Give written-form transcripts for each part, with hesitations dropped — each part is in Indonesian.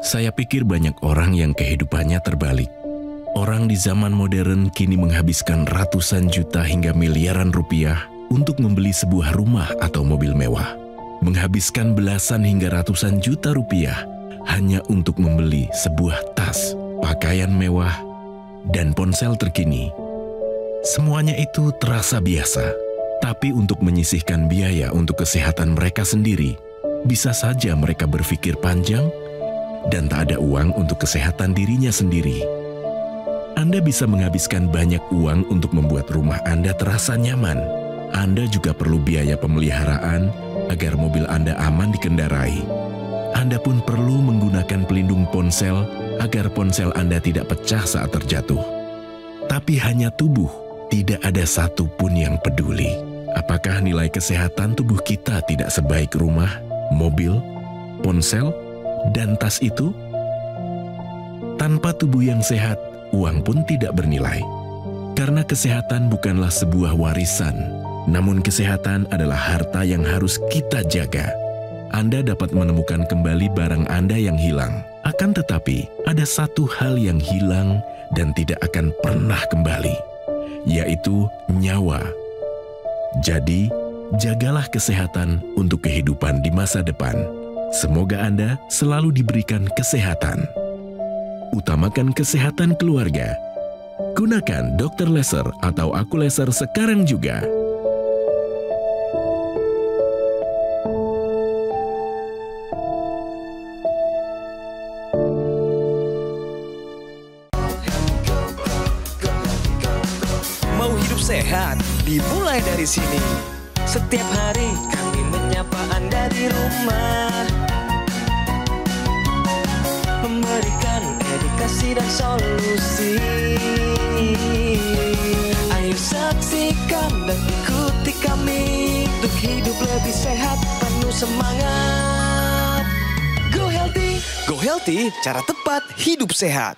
Saya pikir banyak orang yang kehidupannya terbalik. Orang di zaman modern kini menghabiskan ratusan juta hingga miliaran rupiah untuk membeli sebuah rumah atau mobil mewah. Menghabiskan belasan hingga ratusan juta rupiah hanya untuk membeli sebuah tas, pakaian mewah, dan ponsel terkini. Semuanya itu terasa biasa, tapi untuk menyisihkan biaya untuk kesehatan mereka sendiri, bisa saja mereka berpikir panjang dan tak ada uang untuk kesehatan dirinya sendiri. Anda bisa menghabiskan banyak uang untuk membuat rumah Anda terasa nyaman. Anda juga perlu biaya pemeliharaan agar mobil Anda aman dikendarai. Anda pun perlu menggunakan pelindung ponsel agar ponsel Anda tidak pecah saat terjatuh. Tapi hanya tubuh, tidak ada satupun yang peduli. Apakah nilai kesehatan tubuh kita tidak sebaik rumah, mobil, ponsel, dan tas itu? Tanpa tubuh yang sehat, uang pun tidak bernilai. Karena kesehatan bukanlah sebuah warisan, namun kesehatan adalah harta yang harus kita jaga. Anda dapat menemukan kembali barang Anda yang hilang. Akan tetapi, ada satu hal yang hilang dan tidak akan pernah kembali, yaitu nyawa. Jadi, jagalah kesehatan untuk kehidupan di masa depan. Semoga Anda selalu diberikan kesehatan. Utamakan kesehatan keluarga. Gunakan Dr. Laser atau Aku Laser sekarang juga. Mau hidup sehat, dimulai dari sini. Setiap hari kami menyapa Anda di rumah, memberikan edukasi dan solusi. Ayo saksikan dan ikuti kami untuk hidup lebih sehat, penuh semangat. Go Healthy, cara tepat hidup sehat.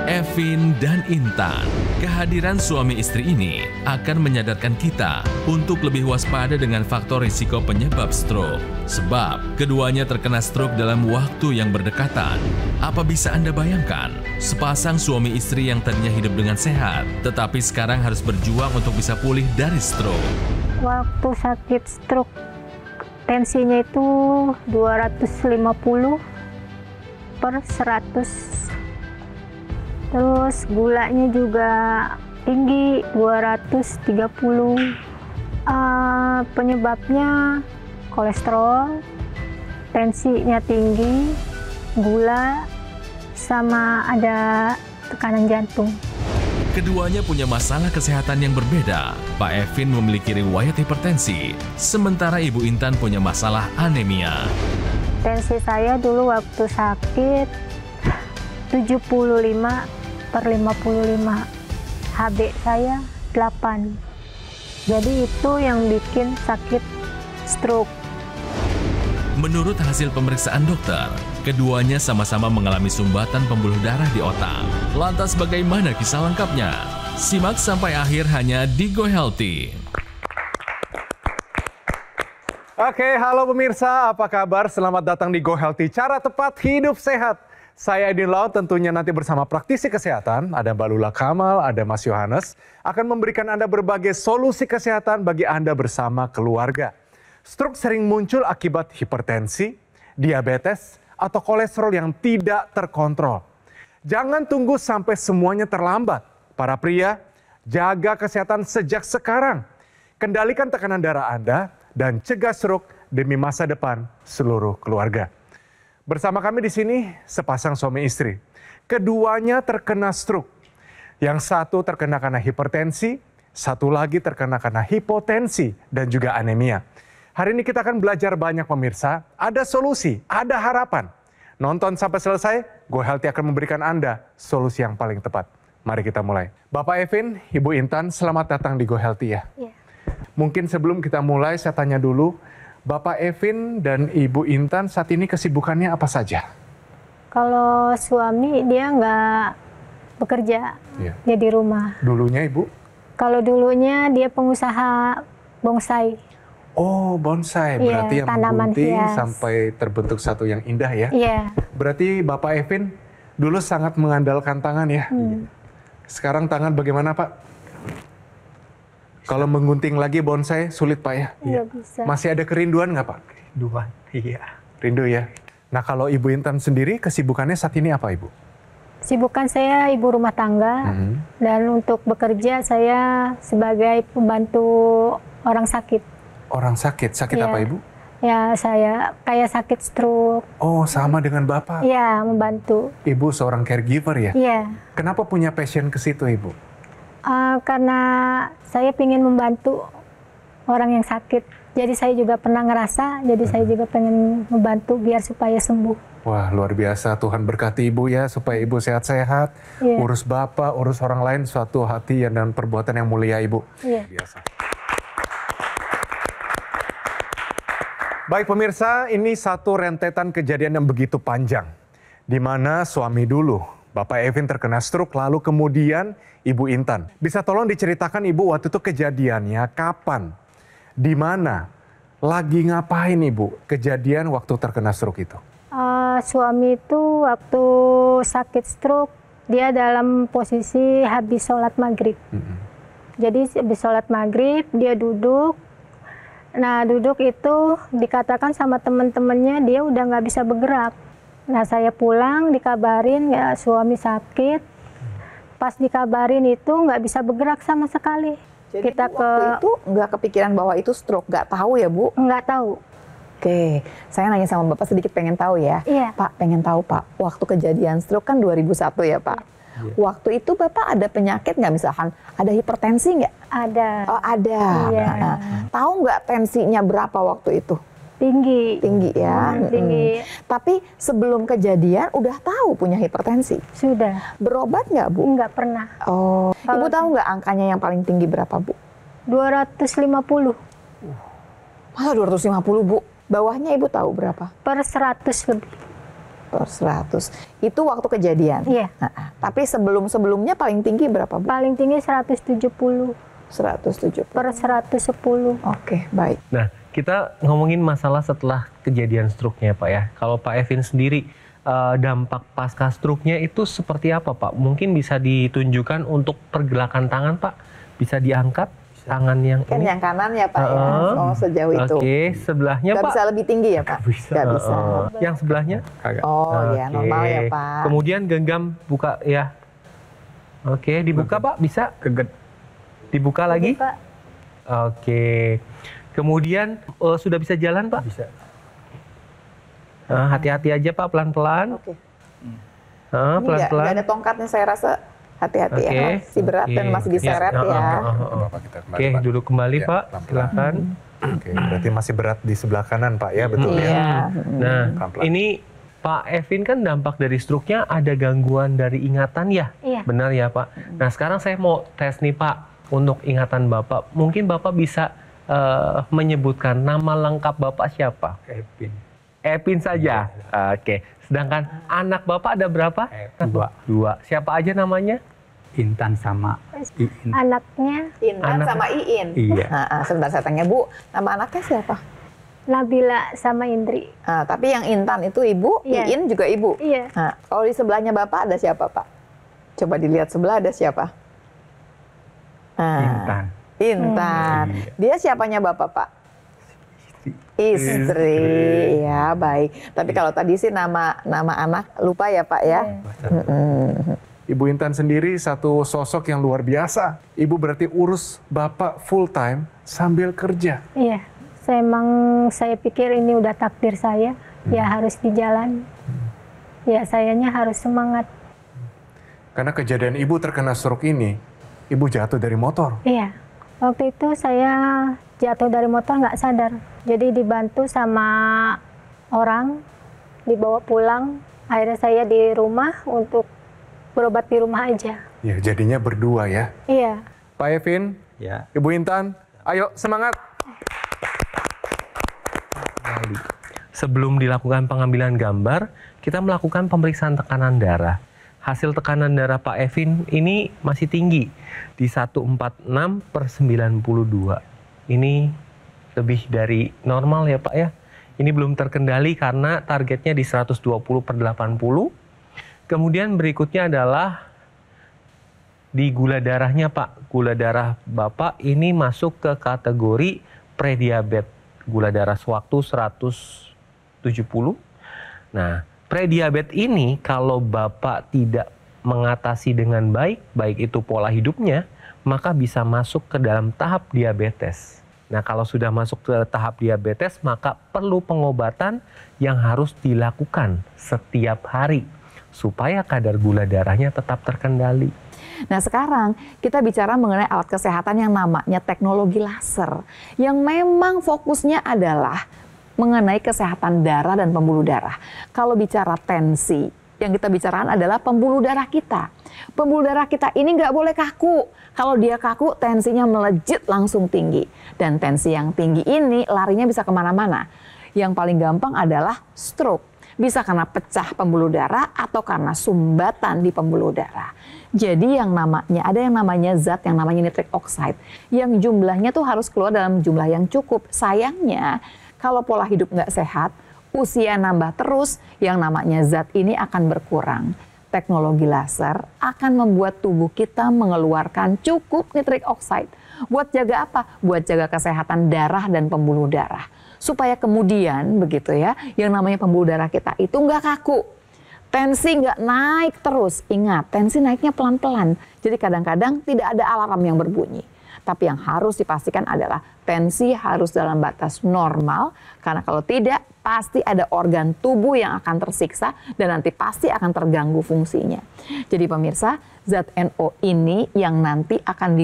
Evin dan Intan, kehadiran suami istri ini akan menyadarkan kita untuk lebih waspada dengan faktor risiko penyebab stroke. Sebab keduanya terkena stroke dalam waktu yang berdekatan. Apa bisa Anda bayangkan, sepasang suami istri yang tadinya hidup dengan sehat, tetapi sekarang harus berjuang untuk bisa pulih dari stroke. Waktu sakit stroke, tensinya itu 250 per 100. Terus gulanya juga tinggi 230. Penyebabnya kolesterol, tensinya tinggi, gula, sama ada tekanan jantung. Keduanya punya masalah kesehatan yang berbeda. Pak Evin memiliki riwayat hipertensi, sementara Ibu Intan punya masalah anemia. Tensi saya dulu waktu sakit 75/55. HB saya 8. Jadi itu yang bikin sakit stroke. Menurut hasil pemeriksaan dokter, keduanya sama-sama mengalami sumbatan pembuluh darah di otak. Lantas bagaimana kisah lengkapnya? Simak sampai akhir hanya di Go Healthy. Oke, halo pemirsa, apa kabar? Selamat datang di Go Healthy, cara tepat hidup sehat. Saya Edin Laut, tentunya nanti bersama praktisi kesehatan, ada Mbak Lula Kamal, ada Mas Yohanes, akan memberikan Anda berbagai solusi kesehatan bagi Anda bersama keluarga. Stroke sering muncul akibat hipertensi, diabetes, atau kolesterol yang tidak terkontrol. Jangan tunggu sampai semuanya terlambat. Para pria, jaga kesehatan sejak sekarang. Kendalikan tekanan darah Anda dan cegah stroke demi masa depan seluruh keluarga. Bersama kami di sini sepasang suami istri. Keduanya terkena stroke. Yang satu terkena karena hipertensi, satu lagi terkena karena hipotensi dan juga anemia. Hari ini kita akan belajar banyak pemirsa, ada solusi, ada harapan. Nonton sampai selesai, Go Healthy akan memberikan Anda solusi yang paling tepat. Mari kita mulai. Bapak Evin, Ibu Intan, selamat datang di Go Healthy ya. Iya. Mungkin sebelum kita mulai saya tanya dulu, Bapak Evin dan Ibu Intan saat ini kesibukannya apa saja? Kalau suami dia nggak bekerja, dia di rumah. Dulunya Ibu? Kalau dulunya dia pengusaha bonsai. Oh, bonsai. Iya, Berarti yang tanaman menggunting hias. sampai terbentuk satu yang indah ya. Iya. Berarti Bapak Evin dulu sangat mengandalkan tangan ya. Sekarang tangan bagaimana Pak? Kalau menggunting lagi bonsai sulit Pak ya? Iya bisa. Masih ada kerinduan nggak Pak? Dua, iya. Rindu ya. Nah kalau Ibu Intan sendiri kesibukannya saat ini apa Ibu? Sibukan saya ibu rumah tangga dan untuk bekerja saya sebagai pembantu orang sakit. Orang sakit, sakit Iya. apa Ibu? Ya saya kayak sakit stroke. Oh sama dengan Bapak. Iya membantu. Ibu seorang caregiver ya? Iya. Kenapa punya passion ke situ Ibu? Karena saya ingin membantu orang yang sakit. Jadi saya juga pernah ngerasa, jadi saya juga pengen membantu biar supaya sembuh. Wah luar biasa, Tuhan berkati Ibu ya supaya Ibu sehat-sehat, Iya. urus Bapak, urus orang lain, suatu hati dan perbuatan yang mulia Ibu. Iya. Biasa. Baik pemirsa, ini satu rentetan kejadian yang begitu panjang. Di mana suami dulu, Bapak Evin terkena stroke, lalu kemudian Ibu Intan. Bisa tolong diceritakan Ibu waktu itu kejadiannya kapan? Di mana? Lagi ngapain Ibu kejadian waktu terkena stroke itu? Suami itu waktu sakit stroke, dia dalam posisi habis sholat maghrib. Jadi habis sholat maghrib, dia duduk. Nah duduk itu dikatakan sama teman-temannya dia udah nggak bisa bergerak. Nah saya pulang dikabarin ya suami sakit. Pas dikabarin itu nggak bisa bergerak sama sekali. Jadi Kita Bu, waktu itu nggak kepikiran bahwa itu stroke, nggak tahu ya Bu? nggak tahu. Oke, saya nanya sama Bapak sedikit pengen tahu ya. Iya. Pak, pengen tahu Pak, waktu kejadian stroke kan 2001 ya Pak. Waktu itu Bapak ada penyakit nggak, misalkan ada hipertensi nggak? Ada Oh ada. Iya. Nah, tahu nggak tensinya berapa waktu itu? tinggi. Tinggi ya. Tinggi. Tapi sebelum kejadian udah tahu punya hipertensi. Sudah. Berobat nggak Bu? Nggak pernah. Oh, Kalau Ibu tahu nggak angkanya yang paling tinggi berapa Bu? 250 Masa 250 Bu? Bawahnya Ibu tahu berapa? per 100 lebih. Per 100. Itu waktu kejadian? Iya. Tapi sebelum-sebelumnya paling tinggi berapa Bu? Paling tinggi 170 170. per 110. Oke, baik. Nah, kita ngomongin masalah setelah kejadian stroke-nya Pak ya. Kalau Pak Evin sendiri, dampak pasca stroke-nya itu seperti apa Pak? Mungkin bisa ditunjukkan untuk pergerakan tangan Pak? Bisa diangkat tangan yang Kan ini? yang kanan ya Pak ya? Oh, sejauh itu. Oke, sebelahnya Nggak Pak? bisa lebih tinggi ya Pak? Bisa. Nggak bisa. Yang sebelahnya? Oh ya, Oke. normal ya Pak. Kemudian genggam buka ya. Oke, dibuka Pak, bisa? Dibuka lagi? Pak, Oke. Kemudian sudah bisa jalan Pak? Bisa. Hati-hati aja Pak, pelan-pelan. Oke. Ini nggak Pelan-pelan. ada tongkatnya, saya rasa hati-hati ya. Oke. Masih berat dan masih diseret ya. Bapak kita kembali, Oke, Pak. duduk kembali Ya, Pak, pelan-pelan. silakan. Oke, berarti masih berat di sebelah kanan Pak ya, betul ya? Iya. Nah, Pelan-pelan. ini Pak Evin kan dampak dari stroke-nya ada gangguan dari ingatan ya? Iya. Benar ya Pak? Nah sekarang saya mau tes nih Pak, untuk ingatan Bapak. Mungkin Bapak bisa menyebutkan nama lengkap Bapak siapa? Evin saja? Oke. Sedangkan anak Bapak ada berapa? Dua. Siapa aja namanya? Intan sama Iin. anaknya Intan Anak- sama Iin. Iya. Sebentar saya tanya Bu, nama anaknya siapa? Nabila sama Indri. Tapi yang Intan itu Ibu, Iya. Iin juga Ibu. Iya. Nah, kalau di sebelahnya Bapak ada siapa Pak? Coba dilihat sebelah ada siapa? Intan. Intan. Iya. Dia siapanya Bapak Pak? Istri. Ya baik. Tapi kalau tadi sih nama anak lupa ya Pak ya. Ibu Intan sendiri satu sosok yang luar biasa. Ibu berarti urus Bapak full time sambil kerja. Iya. Saya pikir ini udah takdir saya. Ya harus di jalan. Ya sayanya harus semangat. Karena kejadian Ibu terkena stroke ini, Ibu jatuh dari motor. Iya. Waktu itu saya jatuh dari motor nggak sadar. Jadi dibantu sama orang, dibawa pulang. Akhirnya saya di rumah untuk berobat di rumah aja. Ya jadinya berdua ya. Iya. Pak Evin, Ya. Ibu Intan, ayo semangat. Sebelum dilakukan pengambilan gambar, kita melakukan pemeriksaan tekanan darah. Hasil tekanan darah Pak Evin ini masih tinggi di 146/92. Ini lebih dari normal ya Pak ya. Ini belum terkendali karena targetnya di 120/80. Kemudian berikutnya adalah di gula darahnya Pak. Gula darah Bapak ini masuk ke kategori prediabetes. Gula darah sewaktu 170. Nah, prediabetes ini kalau Bapak tidak mengatasi dengan baik, baik itu pola hidupnya, maka bisa masuk ke dalam tahap diabetes. Nah, kalau sudah masuk ke tahap diabetes, maka perlu pengobatan yang harus dilakukan setiap hari supaya kadar gula darahnya tetap terkendali. Nah, sekarang kita bicara mengenai alat kesehatan yang namanya teknologi laser, yang memang fokusnya adalah mengenai kesehatan darah dan pembuluh darah. Kalau bicara tensi, yang kita bicarakan adalah pembuluh darah kita. Pembuluh darah kita ini nggak boleh kaku. Kalau dia kaku, tensinya melejit langsung tinggi. Dan tensi yang tinggi ini larinya bisa kemana-mana. Yang paling gampang adalah stroke. Bisa karena pecah pembuluh darah atau karena sumbatan di pembuluh darah. Jadi ada yang namanya zat yang namanya nitric oxide. Yang jumlahnya tuh harus keluar dalam jumlah yang cukup. Sayangnya, kalau pola hidup nggak sehat, usia nambah terus, yang namanya zat ini akan berkurang. Teknologi laser akan membuat tubuh kita mengeluarkan cukup nitric oxide. Buat jaga apa? Buat jaga kesehatan darah dan pembuluh darah. Supaya kemudian begitu ya, yang namanya pembuluh darah kita itu nggak kaku. Tensi nggak naik terus. Ingat, tensi naiknya pelan-pelan. Jadi kadang-kadang tidak ada alarm yang berbunyi. Tapi yang harus dipastikan adalah tensi harus dalam batas normal, karena kalau tidak pasti ada organ tubuh yang akan tersiksa dan nanti pasti akan terganggu fungsinya. Jadi pemirsa, zat NO ini yang nanti akan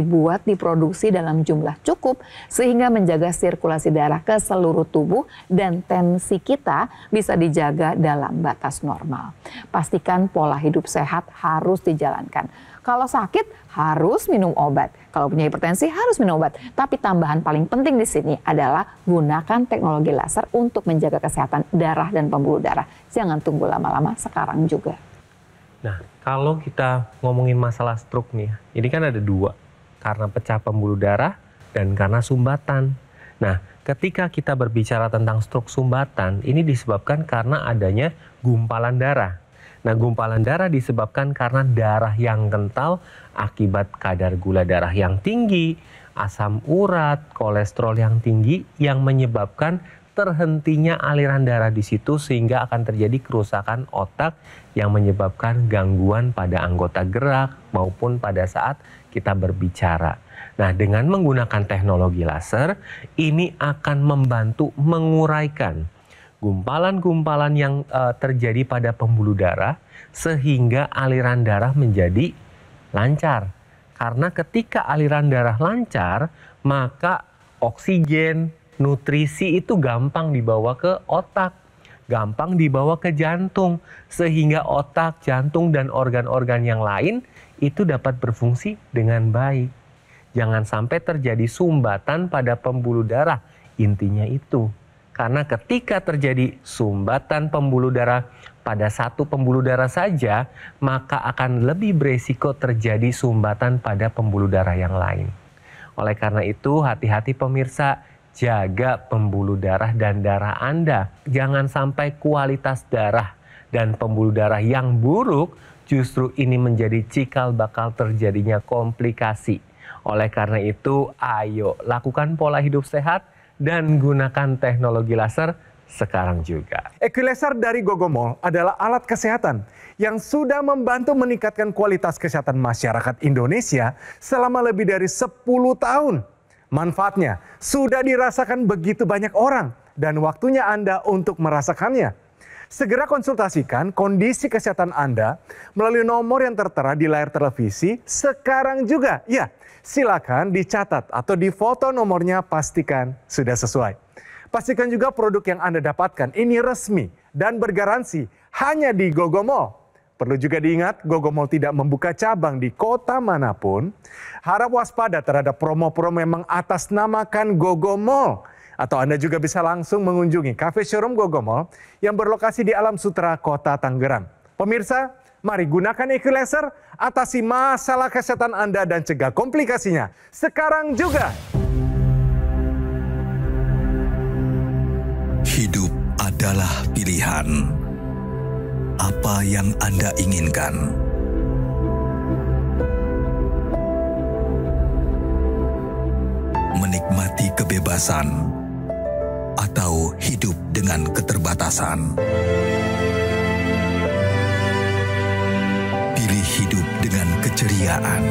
diproduksi dalam jumlah cukup sehingga menjaga sirkulasi darah ke seluruh tubuh dan tensi kita bisa dijaga dalam batas normal. Pastikan pola hidup sehat harus dijalankan. Kalau sakit harus minum obat. Kalau punya hipertensi harus minum obat. Tapi tambahan paling penting di sini adalah gunakan teknologi laser untuk menjaga kesehatan darah dan pembuluh darah. Jangan tunggu lama-lama, sekarang juga. Nah, kalau kita ngomongin masalah stroke nih, ini kan ada dua. Karena pecah pembuluh darah dan karena sumbatan. Nah, ketika kita berbicara tentang stroke sumbatan, ini disebabkan karena adanya gumpalan darah. Nah, gumpalan darah disebabkan karena darah yang kental akibat kadar gula darah yang tinggi, asam urat, kolesterol yang tinggi yang menyebabkan terhentinya aliran darah di situ sehingga akan terjadi kerusakan otak yang menyebabkan gangguan pada anggota gerak maupun pada saat kita berbicara. Nah, dengan menggunakan teknologi laser, ini akan membantu menguraikan gumpalan-gumpalan yang terjadi pada pembuluh darah sehingga aliran darah menjadi lancar. Karena ketika aliran darah lancar, maka oksigen, nutrisi itu gampang dibawa ke otak, gampang dibawa ke jantung, sehingga otak, jantung, dan organ-organ yang lain itu dapat berfungsi dengan baik. Jangan sampai terjadi sumbatan pada pembuluh darah, intinya itu. Karena ketika terjadi sumbatan pembuluh darah pada satu pembuluh darah saja, maka akan lebih beresiko terjadi sumbatan pada pembuluh darah yang lain. Oleh karena itu, hati-hati pemirsa, jaga pembuluh darah dan darah Anda. Jangan sampai kualitas darah dan pembuluh darah yang buruk, justru ini menjadi cikal bakal terjadinya komplikasi. Oleh karena itu, ayo lakukan pola hidup sehat dan gunakan teknologi laser sekarang juga. Equilaser dari Gogomol adalah alat kesehatan yang sudah membantu meningkatkan kualitas kesehatan masyarakat Indonesia selama lebih dari 10 tahun. Manfaatnya sudah dirasakan begitu banyak orang dan waktunya Anda untuk merasakannya. Segera konsultasikan kondisi kesehatan Anda melalui nomor yang tertera di layar televisi sekarang juga. Ya, silakan dicatat atau difoto nomornya, pastikan sudah sesuai. Pastikan juga produk yang Anda dapatkan ini resmi dan bergaransi hanya di Gogomol. Perlu juga diingat, Gogomol tidak membuka cabang di kota manapun. Harap waspada terhadap promo-promo yang mengatasnamakan Gogomol. Atau Anda juga bisa langsung mengunjungi cafe showroom Gogomol yang berlokasi di Alam Sutera, Kota Tangerang. Pemirsa, mari gunakan Equilaser, atasi masalah kesehatan Anda dan cegah komplikasinya sekarang juga. Hidup adalah pilihan. Apa yang Anda inginkan? Menikmati kebebasan atau hidup dengan keterbatasan? Pilih hidup dengan keceriaan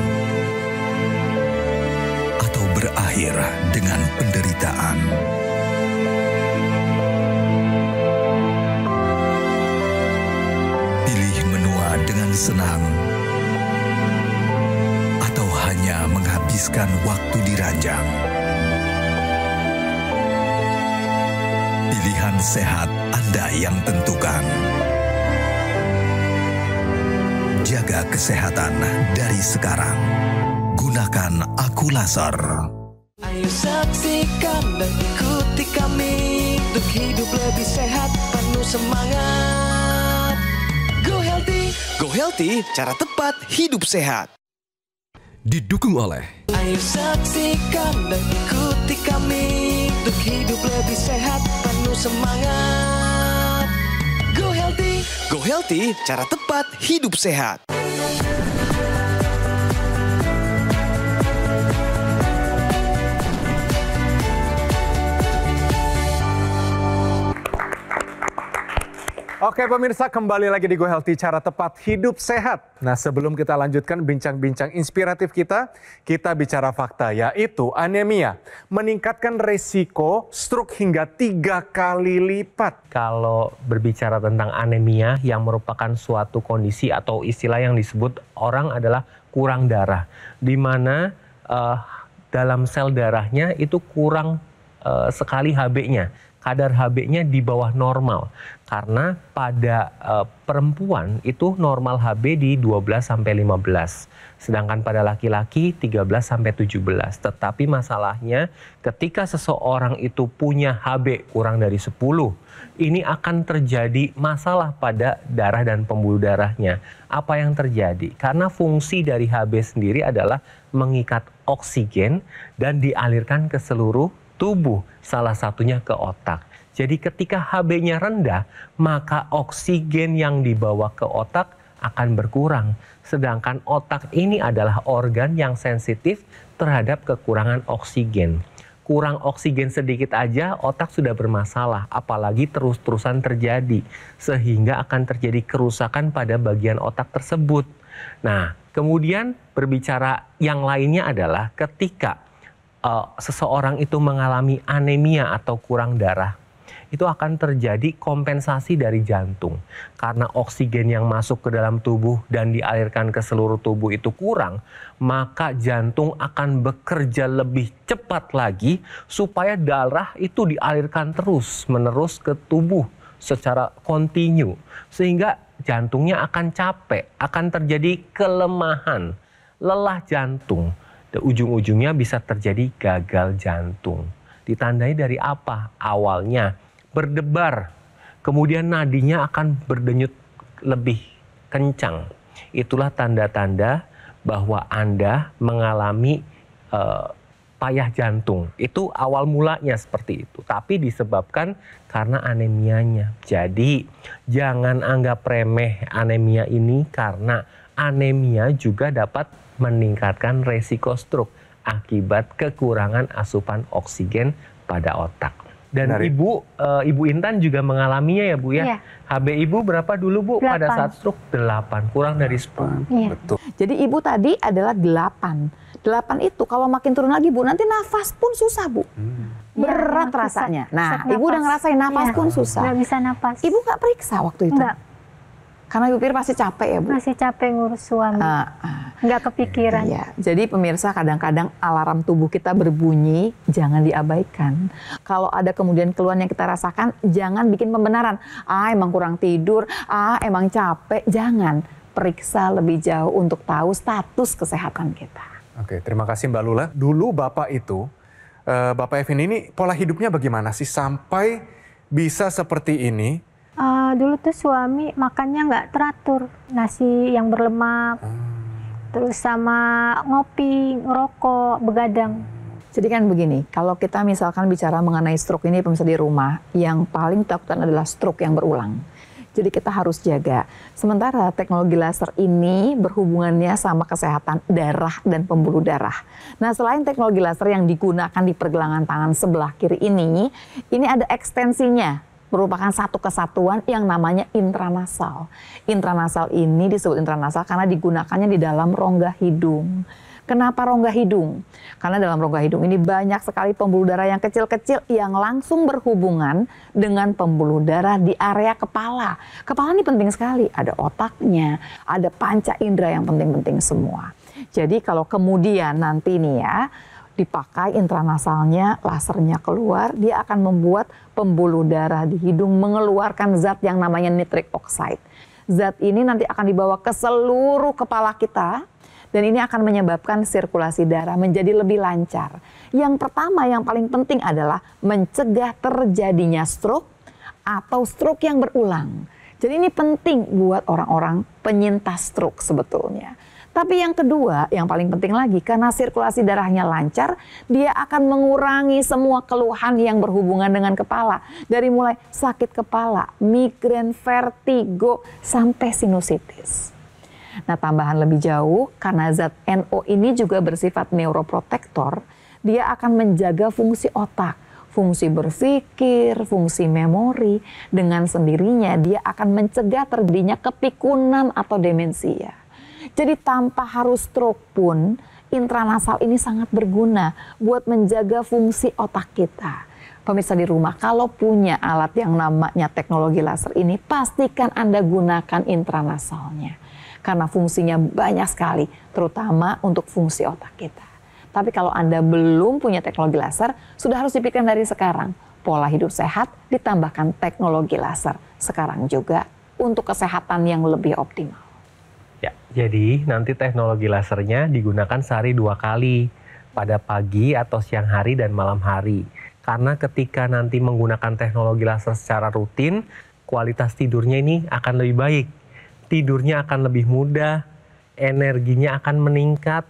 atau berakhir dengan penderitaan? Pilih menua dengan senang atau hanya menghabiskan waktu di ranjang? Pilihan sehat Anda yang tentukan. Jaga kesehatan dari sekarang. Gunakan Aku Laser. Ayo saksikan dan ikuti kami untuk hidup lebih sehat, penuh semangat. Go Healthy, cara tepat hidup sehat. Didukung oleh Ayo saksikan dan ikuti kami untuk hidup lebih sehat, penuh semangat. Go Healthy, cara tepat hidup sehat. Oke pemirsa, kembali lagi di Go Healthy, cara tepat hidup sehat. Nah sebelum kita lanjutkan bincang-bincang inspiratif kita bicara fakta, yaitu anemia meningkatkan resiko stroke hingga 3 kali lipat. Kalau berbicara tentang anemia yang merupakan suatu kondisi atau istilah yang disebut orang adalah kurang darah, di mana dalam sel darahnya itu kurang sekali Hb-nya. Kadar Hb-nya di bawah normal. Karena pada perempuan itu normal Hb di 12-15. Sedangkan pada laki-laki 13-17. Tetapi masalahnya ketika seseorang itu punya Hb kurang dari 10, ini akan terjadi masalah pada darah dan pembuluh darahnya. Apa yang terjadi? Karena fungsi dari Hb sendiri adalah mengikat oksigen dan dialirkan ke seluruh tubuh, salah satunya ke otak. Jadi ketika Hb-nya rendah, maka oksigen yang dibawa ke otak akan berkurang. Sedangkan otak ini adalah organ yang sensitif terhadap kekurangan oksigen. Kurang oksigen sedikit aja, otak sudah bermasalah, apalagi terus-terusan terjadi. Sehingga akan terjadi kerusakan pada bagian otak tersebut. Nah, kemudian berbicara yang lainnya adalah ketika seseorang itu mengalami anemia atau kurang darah, itu akan terjadi kompensasi dari jantung. Karena oksigen yang masuk ke dalam tubuh dan dialirkan ke seluruh tubuh itu kurang, maka jantung akan bekerja lebih cepat lagi supaya darah itu dialirkan terus-menerus ke tubuh secara kontinu. Sehingga jantungnya akan capek, akan terjadi kelemahan, lelah jantung. Ujung-ujungnya bisa terjadi gagal jantung. Ditandai dari apa? Awalnya berdebar, kemudian nadinya akan berdenyut lebih kencang. Itulah tanda-tanda bahwa Anda mengalami payah jantung. Itu awal mulanya seperti itu. Tapi disebabkan karena anemianya. Jadi jangan anggap remeh anemia ini, karena anemia juga dapat meningkatkan resiko stroke akibat kekurangan asupan oksigen pada otak. Dan Ibu Intan juga mengalaminya ya Bu ya? Iya. Hb Ibu berapa dulu Bu 8. pada saat stroke? 8, kurang dari 10. Iya. Betul. Jadi Ibu tadi adalah 8. 8 itu kalau makin turun lagi Bu, nanti nafas pun susah Bu. Berat Ya, rasanya. sesak Nah, nafas. Ibu udah ngerasain nafas Iya. pun susah. Nggak bisa nafas. Ibu nggak periksa waktu itu? Nggak. Karena Ibu pikir pasti capek ya Bu? Masih capek ngurus suami. Nggak kepikiran. Iya. Jadi pemirsa, kadang-kadang alarm tubuh kita berbunyi, jangan diabaikan. Kalau ada kemudian keluhan yang kita rasakan, jangan bikin pembenaran. Emang kurang tidur, emang capek. Jangan. Periksa lebih jauh untuk tahu status kesehatan kita. Oke, terima kasih Mbak Lula. Dulu Bapak itu, Bapak Evin ini pola hidupnya bagaimana sih sampai bisa seperti ini? Dulu tuh suami makannya nggak teratur, nasi yang berlemak, terus sama ngopi, ngerokok, begadang. Jadi kan begini, kalau kita misalkan bicara mengenai stroke ini pemirsa di rumah, yang paling takutan adalah stroke yang berulang. Jadi kita harus jaga. Sementara teknologi laser ini berhubungannya sama kesehatan darah dan pembuluh darah. Nah, selain teknologi laser yang digunakan di pergelangan tangan sebelah kiri ini ada ekstensinya. Merupakan satu kesatuan yang namanya intranasal. Intranasal ini disebut intranasal karena digunakannya di dalam rongga hidung. Kenapa rongga hidung? Karena dalam rongga hidung ini banyak sekali pembuluh darah yang kecil-kecil yang langsung berhubungan dengan pembuluh darah di area kepala. Kepala ini penting sekali, ada otaknya, ada panca indera yang penting-penting semua. Jadi kalau kemudian nanti nih ya, dipakai intranasalnya, lasernya keluar, dia akan membuat pembuluh darah di hidung mengeluarkan zat yang namanya nitric oxide. Zat ini nanti akan dibawa ke seluruh kepala kita, dan ini akan menyebabkan sirkulasi darah menjadi lebih lancar. Yang pertama, yang paling penting adalah mencegah terjadinya stroke atau stroke yang berulang. Jadi ini penting buat orang-orang penyintas stroke sebetulnya. Tapi yang kedua, yang paling penting lagi, karena sirkulasi darahnya lancar, dia akan mengurangi semua keluhan yang berhubungan dengan kepala. Dari mulai sakit kepala, migrain, vertigo, sampai sinusitis. Nah, tambahan lebih jauh, karena zat NO ini juga bersifat neuroprotektor, dia akan menjaga fungsi otak, fungsi berpikir, fungsi memori. Dengan sendirinya dia akan mencegah terjadinya kepikunan atau demensia. Jadi tanpa harus stroke pun, intranasal ini sangat berguna buat menjaga fungsi otak kita. Pemirsa di rumah, kalau punya alat yang namanya teknologi laser ini, pastikan Anda gunakan intranasalnya. Karena fungsinya banyak sekali, terutama untuk fungsi otak kita. Tapi kalau Anda belum punya teknologi laser, sudah harus dipikirkan dari sekarang. Pola hidup sehat ditambahkan teknologi laser. Sekarang juga untuk kesehatan yang lebih optimal. Ya, jadi nanti teknologi lasernya digunakan sehari 2 kali. Pada pagi atau siang hari dan malam hari. Karena ketika nanti menggunakan teknologi laser secara rutin, kualitas tidurnya ini akan lebih baik. Tidurnya akan lebih mudah, energinya akan meningkat,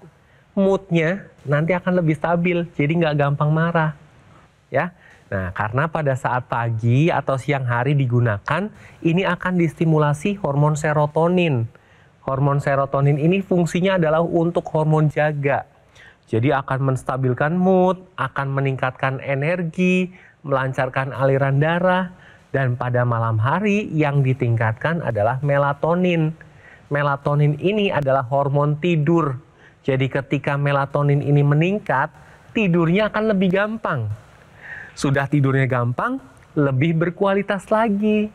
moodnya nanti akan lebih stabil, jadi nggak gampang marah. Ya, nah karena pada saat pagi atau siang hari digunakan, ini akan distimulasi hormon serotonin. Hormon serotonin ini fungsinya adalah untuk hormon jaga. Jadi akan menstabilkan mood, akan meningkatkan energi, melancarkan aliran darah. Dan pada malam hari yang ditingkatkan adalah melatonin. Melatonin ini adalah hormon tidur. Jadi ketika melatonin ini meningkat, tidurnya akan lebih gampang. Sudah tidurnya gampang, lebih berkualitas lagi.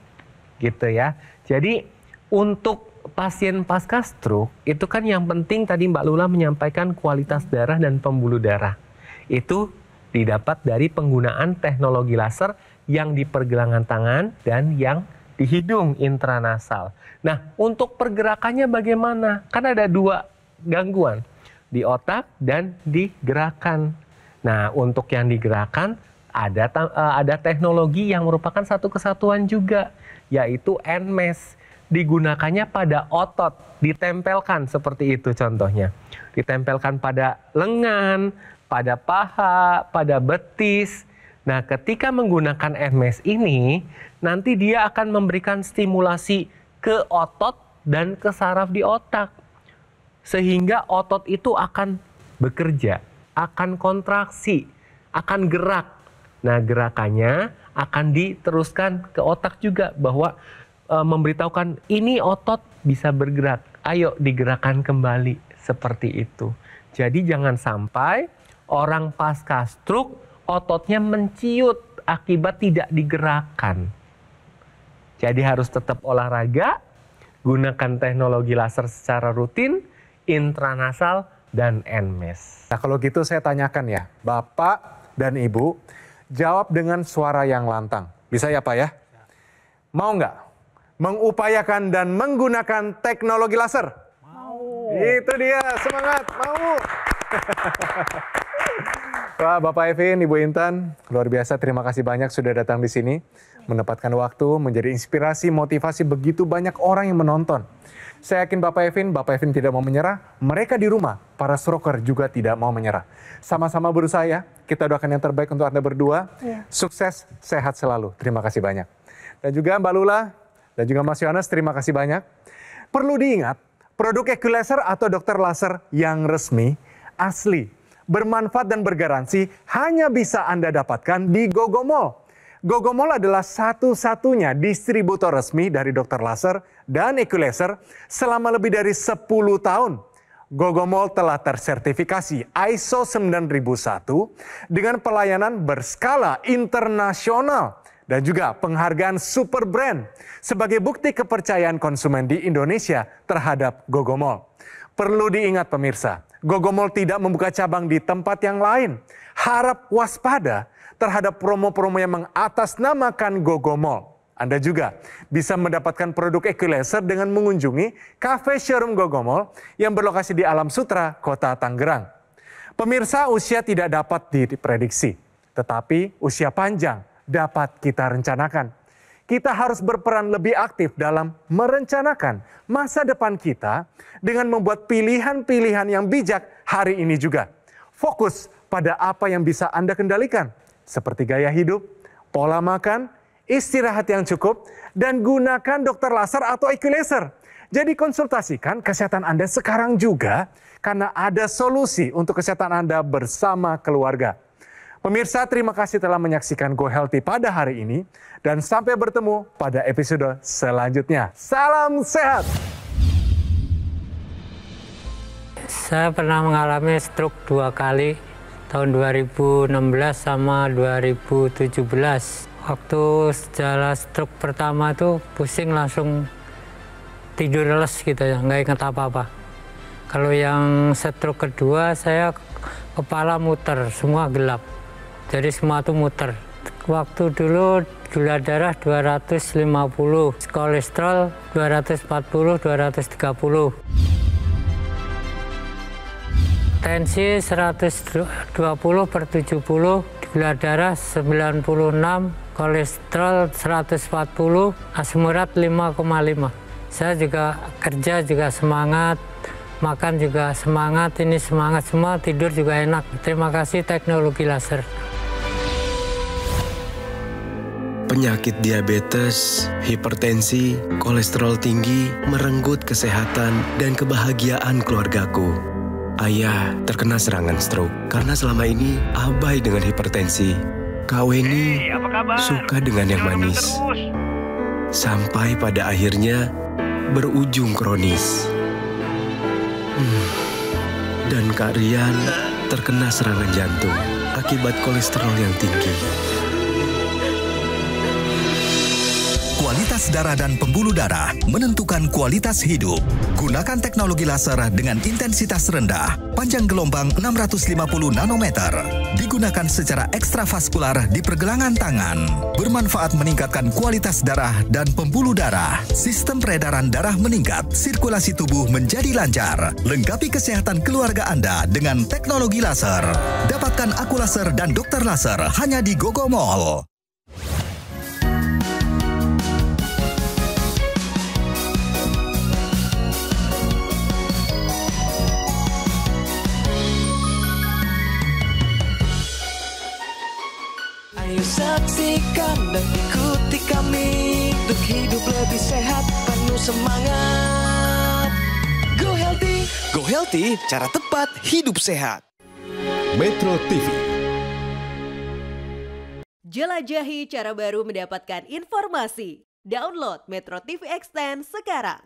Gitu ya. Jadi untuk pasien pasca stroke, itu kan yang penting tadi Mbak Lula menyampaikan kualitas darah dan pembuluh darah. Itu didapat dari penggunaan teknologi laser yang di pergelangan tangan dan yang di hidung intranasal. Nah, untuk pergerakannya bagaimana? Kan ada 2 gangguan, di otak dan di gerakan. Nah, untuk yang digerakkan ada teknologi yang merupakan satu kesatuan juga, yaitu NMES. Digunakannya pada otot, ditempelkan seperti itu contohnya. Ditempelkan pada lengan, pada paha, pada betis. Nah, ketika menggunakan NMES ini, nanti dia akan memberikan stimulasi ke otot dan ke saraf di otak. Sehingga otot itu akan bekerja, akan kontraksi, akan gerak. Nah, gerakannya akan diteruskan ke otak juga bahwa memberitahukan ini otot bisa bergerak. Ayo digerakkan kembali seperti itu. Jadi jangan sampai orang pasca stroke ototnya menciut akibat tidak digerakkan. Jadi harus tetap olahraga, gunakan teknologi laser secara rutin, intranasal, dan NMES. Nah kalau gitu saya tanyakan ya, Bapak dan Ibu, jawab dengan suara yang lantang. Bisa ya Pak ya? Mau nggak mengupayakan dan menggunakan teknologi laser? Mau. Itu dia, semangat, mau. Wah, Bapak Evin, Ibu Intan, luar biasa. Terima kasih banyak sudah datang di sini, menempatkan waktu, menjadi inspirasi, motivasi begitu banyak orang yang menonton. Saya yakin Bapak Evin tidak mau menyerah. Mereka di rumah, para stroker juga tidak mau menyerah. Sama-sama berusaha ya. Kita doakan yang terbaik untuk Anda berdua. Sukses, sehat selalu. Terima kasih banyak. Dan juga Mbak Lula dan juga Mas Yohanes, terima kasih banyak. Perlu diingat, produk equalizer atau dokter laser yang resmi, asli, bermanfaat dan bergaransi hanya bisa Anda dapatkan di Gogomall. Gogomall adalah satu-satunya distributor resmi dari dokter laser dan equalizer selama lebih dari 10 tahun. Gogomall telah tersertifikasi ISO 9001 dengan pelayanan berskala internasional dan juga penghargaan super brand sebagai bukti kepercayaan konsumen di Indonesia terhadap Gogomall. Perlu diingat pemirsa, Gogomall tidak membuka cabang di tempat yang lain. Harap waspada terhadap promo-promo yang mengatasnamakan Gogomall. Anda juga bisa mendapatkan produk equalizer dengan mengunjungi cafe showroom Gogomall yang berlokasi di Alam Sutra, Kota Tangerang. Pemirsa, usia tidak dapat diprediksi, tetapi usia panjang dapat kita rencanakan. Kita harus berperan lebih aktif dalam merencanakan masa depan kita dengan membuat pilihan-pilihan yang bijak hari ini juga. Fokus pada apa yang bisa Anda kendalikan, seperti gaya hidup, pola makan, istirahat yang cukup, dan gunakan dokter laser atau equalizer. Jadi konsultasikan kesehatan Anda sekarang juga, karena ada solusi untuk kesehatan Anda bersama keluarga. Pemirsa, terima kasih telah menyaksikan Go Healthy pada hari ini, dan sampai bertemu pada episode selanjutnya. Salam sehat! Saya pernah mengalami stroke 2 kali, tahun 2016 sama 2017. Waktu setelah stroke pertama tuh pusing langsung tidur les gitu ya, nggak ingat apa-apa. Kalau yang stroke kedua saya kepala muter, semua gelap. Jadi semua tuh muter. Waktu dulu gula darah 250, kolesterol 240, 230. Tensi 120/70, gula darah 96, kolesterol 140, asam urat 5,5. Saya juga kerja juga semangat, makan juga semangat, ini semangat semua, tidur juga enak. Terima kasih teknologi laser. Penyakit diabetes, hipertensi, kolesterol tinggi merenggut kesehatan dan kebahagiaan keluargaku. Ayah terkena serangan stroke karena selama ini abai dengan hipertensi. Kak Weni suka dengan yang manis. Sampai pada akhirnya berujung kronis. Dan Kak Rian terkena serangan jantung akibat kolesterol yang tinggi. Kualitas darah dan pembuluh darah menentukan kualitas hidup. Gunakan teknologi laser dengan intensitas rendah, panjang gelombang 650 nanometer. Digunakan secara ekstravaskular di pergelangan tangan. Bermanfaat meningkatkan kualitas darah dan pembuluh darah. Sistem peredaran darah meningkat, sirkulasi tubuh menjadi lancar. Lengkapi kesehatan keluarga Anda dengan teknologi laser. Dapatkan aku laser dan dokter laser hanya di Gogomall. Ayo saksikan dan ikuti kami untuk hidup lebih sehat, penuh semangat. Go Healthy, Go Healthy, cara tepat hidup sehat. Metro TV. Jelajahi cara baru mendapatkan informasi. Download Metro TV Extend sekarang.